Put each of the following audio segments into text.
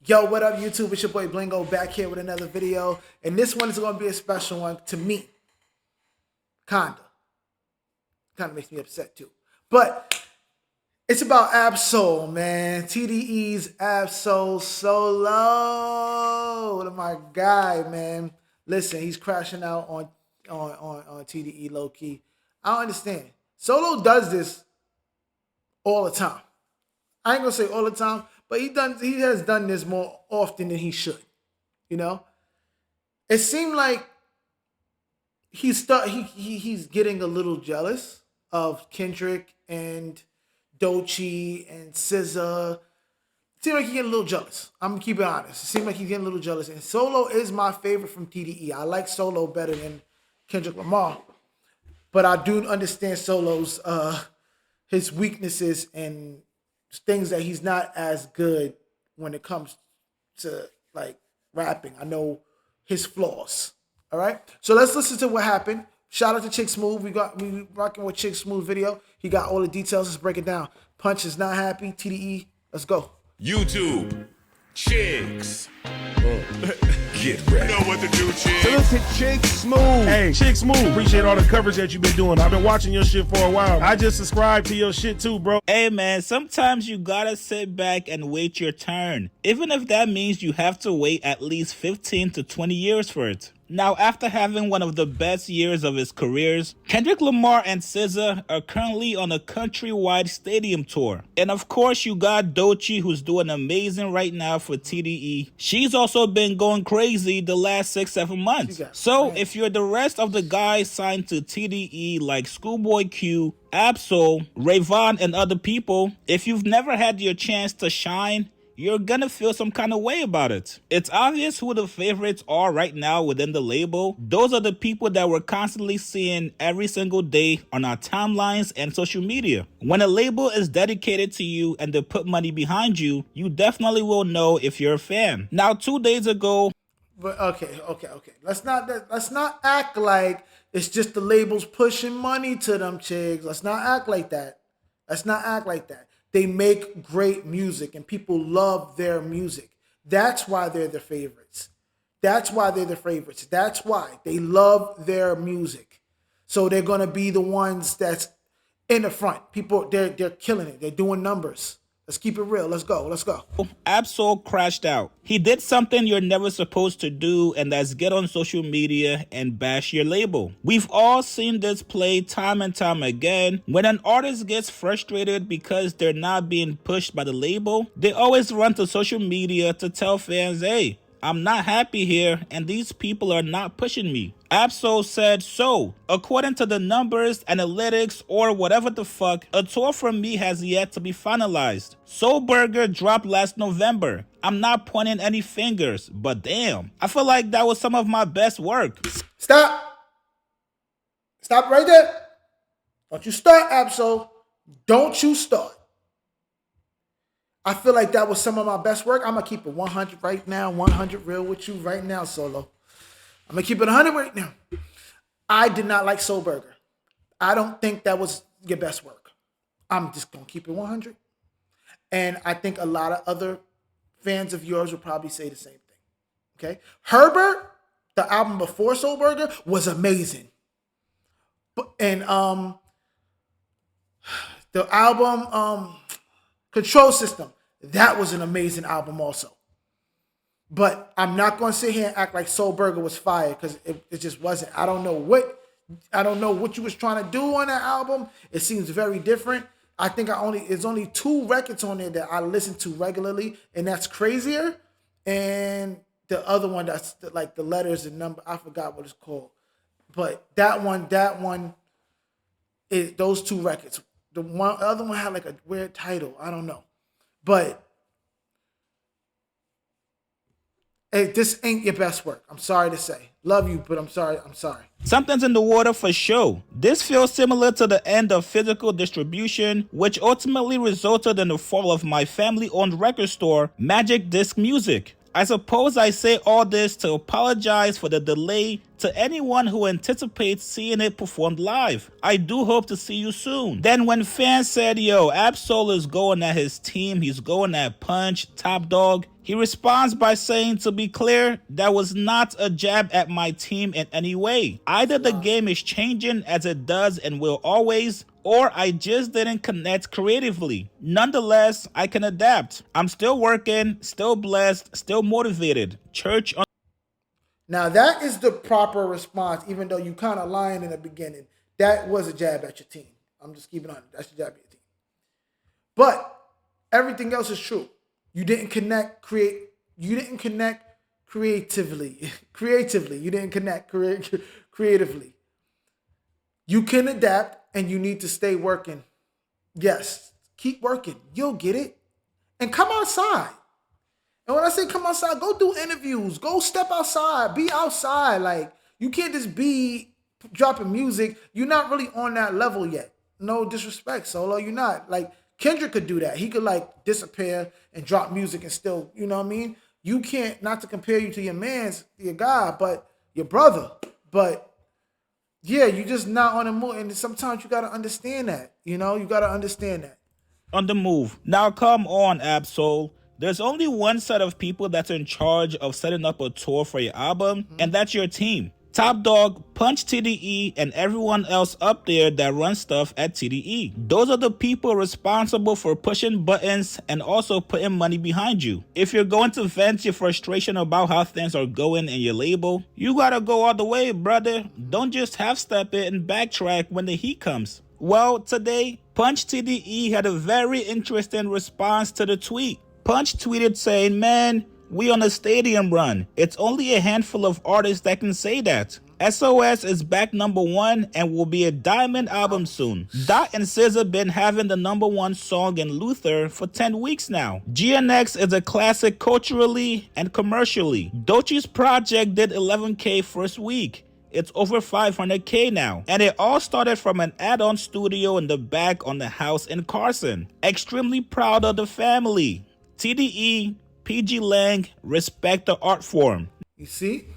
Yo, what up, YouTube? It's your boy Blingo back here with another video. And this one is going to be a special one to me. Kinda makes me upset too. But it's about Absol, man. TDE's Absol Solo. My guy, man. Listen, he's crashing out on TDE low key. I don't understand. Solo does this all the time. I ain't gonna say all the time, but he has done this more often than he should. You know, it seemed like he's getting a little jealous of Kendrick and Doechii and SZA. It seemed like he's getting a little jealous. I'm gonna keep it honest. It seemed like he's getting a little jealous. And Solo is my favorite from TDE. I like Solo better than Kendrick Lamar, but I do understand Solo's his weaknesses and things that he's not as good when it comes to like rapping. I know his flaws. All right. So let's listen to what happened. Shout out to Chick Smooth. We rocking with Chick Smooth video. He got all the details. Let's break it down. Punch is not happy. TDE. Let's go. YouTube. Chicks. Get ready. You know what to do, Chicks. So let's hit Chick Smooth. Hey, Chick Smooth. Appreciate all the coverage that you've been doing. I've been watching your shit for a while. I just subscribed to your shit too, bro. Hey man, sometimes you gotta sit back and wait your turn. Even if that means you have to wait at least 15 to 20 years for it. Now, after having one of the best years of his careers, Kendrick Lamar and SZA are currently on a countrywide stadium tour. And of course, you got Doechii, who's doing amazing right now for TDE. She's also been going crazy the last 6-7 months. So if you're the rest of the guys signed to TDE like Schoolboy Q, Absol, Rayvon, and other people, if you've never had your chance to shine, you're gonna feel some kind of way about it. It's obvious who the favorites are right now within the label. Those are the people that we're constantly seeing every single day on our timelines and social media. When a label is dedicated to you and they put money behind you, you definitely will know if you're a fan. Now, 2 days ago... But okay. Let's not act like it's just the labels pushing money to them chicks. Let's not act like that. They make great music and people love their music. That's why they're the favorites. That's why they love their music. So they're going to be the ones that's in the front. People, they're killing it. They're doing numbers. Let's keep it real. Let's go. Absol crashed out. He did something you're never supposed to do, and that's get on social media and bash your label. We've all seen this play time and time again. When an artist gets frustrated because they're not being pushed by the label, they always run to social media to tell fans, hey, I'm not happy here, and these people are not pushing me. Absol said, so, according to the numbers, analytics, or whatever the fuck, a tour from me has yet to be finalized. Soul Burger dropped last November. I'm not pointing any fingers, but damn, I feel like that was some of my best work. Stop right there. Don't you start, Absol. Don't you start. I feel like that was some of my best work. I'm going to keep it 100 right now, 100 real with you right now, Solo. I'm going to keep it 100 right now. I did not like Soul Burger. I don't think that was your best work. I'm just going to keep it 100. And I think a lot of other fans of yours will probably say the same thing. Okay? Herbert, the album before Soul Burger, was amazing. And the album Control System, that was an amazing album also. But I'm not going to sit here and act like Soul Burger was fire because it just wasn't. I don't know what you was trying to do on that album. It seems very different. I think there's only 2 records on there that I listen to regularly, and that's Crazier and the other one that's like the letters and number. I forgot what it's called. But that one is those 2 records. The other one had like a weird title. I don't know. But this ain't your best work. I'm sorry to say. Love you, but I'm sorry. Something's in the water for sure. This feels similar to the end of physical distribution, which ultimately resulted in the fall of my family-owned record store, Magic Disc Music. I suppose I say all this to apologize for the delay to anyone who anticipates seeing it performed live. I do hope to see you soon. Then when fans said, yo, Absol is going at his team, he's going at Punch, Top Dog, he responds by saying, to be clear, that was not a jab at my team in any way. Either the game is changing as it does and will always, or I just didn't connect creatively. Nonetheless, I can adapt. I'm still working, still blessed, still motivated. Church on. Now that is the proper response, even though you kind of lying in the beginning. That was a jab at your team. I'm just keeping on. That's a jab at your team. But everything else is true. You didn't connect creatively. You didn't connect creatively. You can adapt and you need to stay working. Yes, keep working. You'll get it. And come outside. And when I say come outside, go do interviews. Go step outside. Be outside. Like, you can't just be dropping music. You're not really on that level yet. No disrespect, Solo. You're not. Like, Kendrick could do that. He could, like, disappear and drop music and still, you know what I mean? You can't, not to compare you to your guy, but your brother. But, yeah, you're just not on the move. And sometimes you got to understand that. You know, you got to understand that. On the move. Now come on, Absol. There's only one set of people that's in charge of setting up a tour for your album, and that's your team. Top Dog, Punch TDE, and everyone else up there that runs stuff at TDE. Those are the people responsible for pushing buttons and also putting money behind you. If you're going to vent your frustration about how things are going in your label, you gotta go all the way, brother. Don't just half-step it and backtrack when the heat comes. Well, today, Punch TDE had a very interesting response to the tweet. Punch tweeted saying, man, we on a stadium run. It's only a handful of artists that can say that. SOS is back #1 and will be a diamond album soon. Dot and SZA been having the #1 song in Luther for 10 weeks now. GNX is a classic culturally and commercially. Doechie's project did 11K first week. It's over 500K now. And it all started from an add-on studio in the back on the house in Carson. Extremely proud of the family. TDE, PG Lang, respect the art form. You see?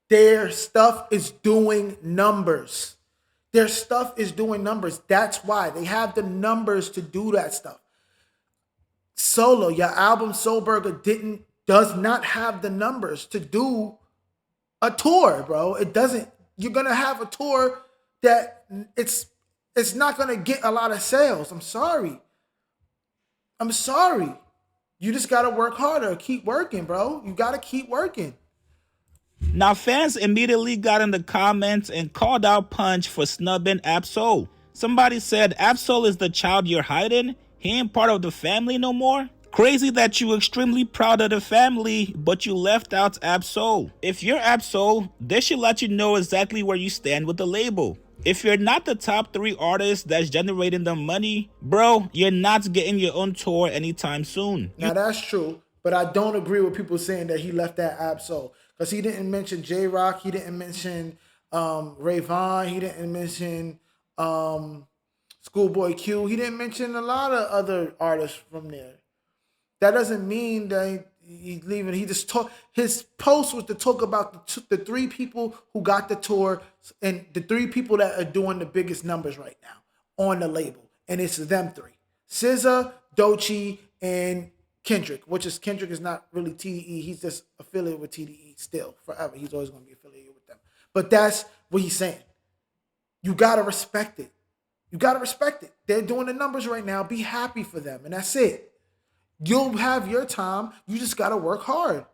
Their stuff is doing numbers. Their stuff is doing numbers. That's why they have the numbers to do that stuff. Solo, your album Soul Burger does not have the numbers to do a tour, bro. It doesn't. You're gonna have a tour that it's not gonna get a lot of sales. I'm sorry. You just gotta work harder. Keep working, bro. You gotta keep working. Now, fans immediately got in the comments and called out Punch for snubbing Absol. Somebody said, Absol is the child you're hiding? He ain't part of the family no more? Crazy that you extremely proud of the family, but you left out Absol. If you're Absol, they should let you know exactly where you stand with the label. If you're not the top 3 artists that's generating the money, bro, you're not getting your own tour anytime soon. Now that's true, but I don't agree with people saying that he left that Absol. Because he didn't mention J-Rock, he didn't mention Ray Vaughn, he didn't mention Schoolboy Q, he didn't mention a lot of other artists from there. That doesn't mean that he's leaving. He just talk. His post was to talk about the 3 people who got the tour and the 3 people that are doing the biggest numbers right now on the label, and it's them 3: SZA, Doechie, and Kendrick. Kendrick is not really TDE. He's just affiliated with TDE still forever. He's always going to be affiliated with them. But that's what he's saying. You gotta respect it. They're doing the numbers right now. Be happy for them, and that's it. You'll have your time. You just got to work hard.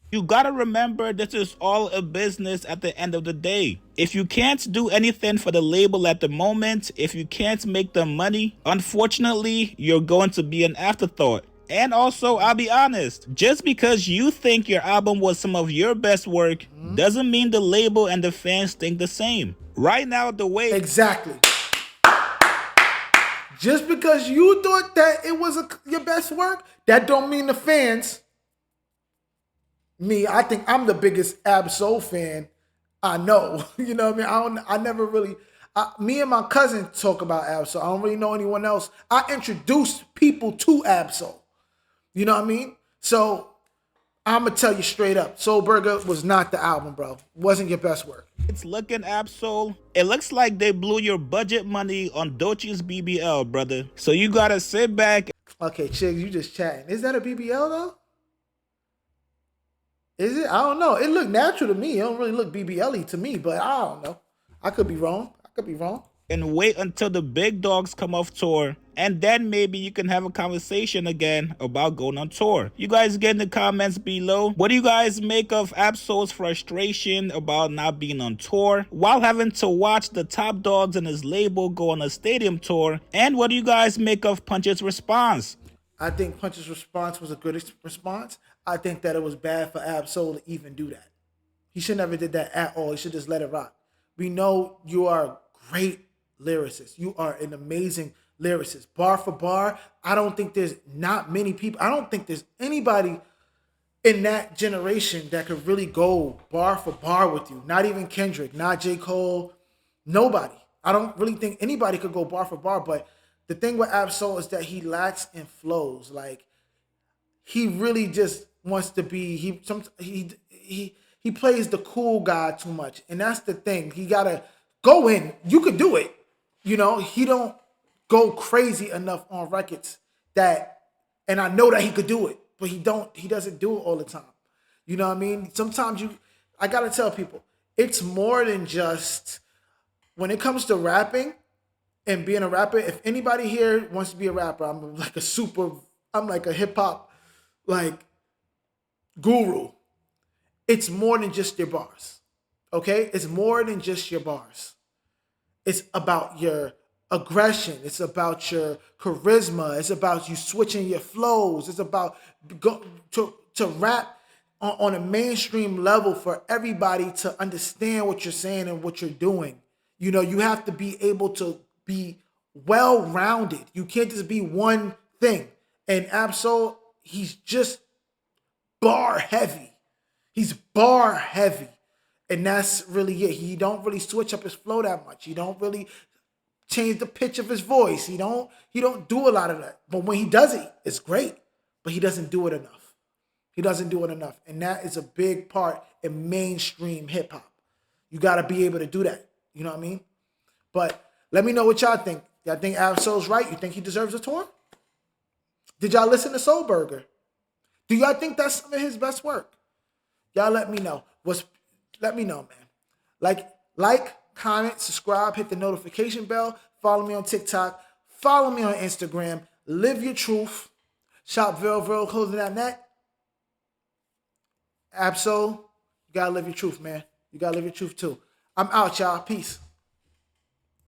You got to remember this is all a business at the end of the day. If you can't do anything for the label at the moment, if you can't make the money, unfortunately, you're going to be an afterthought. And also, I'll be honest, just because you think your album was some of your best work doesn't mean the label and the fans think the same. Right now, the way... Exactly. Just because you thought that it was your best work, that don't mean the fans. Me, I think I'm the biggest Absol fan I know. You know what I mean? I never really... me and my cousin talk about Absol. I don't really know anyone else. I introduced people to Absol. You know what I mean? So I'm gonna tell you straight up, Soul Burger was not the album, bro. Wasn't your best work. It's looking Absol. It looks like they blew your budget money on Dochi's BBL, brother. So you gotta sit back. Okay, Chiggs, you just chatting. Is that a BBL though? Is it? I don't know. It looked natural to me. It don't really look BBL-y to me, but I don't know. I could be wrong. And wait until the big dogs come off tour, and then maybe you can have a conversation again about going on tour. You guys get in the comments below. What do you guys make of Absol's frustration about not being on tour while having to watch the top dogs in his label go on a stadium tour? And what do you guys make of Punch's response? I think Punch's response was a good response. I think that it was bad for Absol to even do that. He should never did that at all. He should just let it rock. We know you are a great lyricist. You are an amazing lyricist. Bar for bar, I don't think there's not many people. I don't think there's anybody in that generation that could really go bar for bar with you. Not even Kendrick, not J. Cole, nobody. I don't really think anybody could go bar for bar, but the thing with Absol is that he lacks in flows. Like, he really just wants to be, he plays the cool guy too much. And that's the thing. He gotta go in. You could do it. You know, he don't go crazy enough on records that, and I know that he could do it, but he doesn't do it all the time. You know what I mean? Sometimes I gotta tell people, it's more than just, when it comes to rapping and being a rapper, if anybody here wants to be a rapper, I'm like a hip hop, like, guru. It's more than just your bars, okay? It's more than just your bars. It's about your aggression. It's about your charisma. It's about you switching your flows. It's about to rap on a mainstream level for everybody to understand what you're saying and what you're doing. You know, you have to be able to be well-rounded. You can't just be one thing. And Absol, he's just bar heavy. He's bar heavy. And that's really it. He don't really switch up his flow that much. He don't really change the pitch of his voice. He don't do a lot of that. But when he does it, it's great. But he doesn't do it enough. He doesn't do it enough. And that is a big part in mainstream hip hop. You got to be able to do that. You know what I mean? But let me know what y'all think. Y'all think Absol's right? You think he deserves a tour? Did y'all listen to Soul Burger? Do y'all think that's some of his best work? Y'all let me know. Let me know, man. Like, comment, subscribe, hit the notification bell. Follow me on TikTok. Follow me on Instagram. Live your truth. Shop VeilVeilClothing.net. Absol, you gotta live your truth, man. You gotta live your truth too. I'm out, y'all. Peace.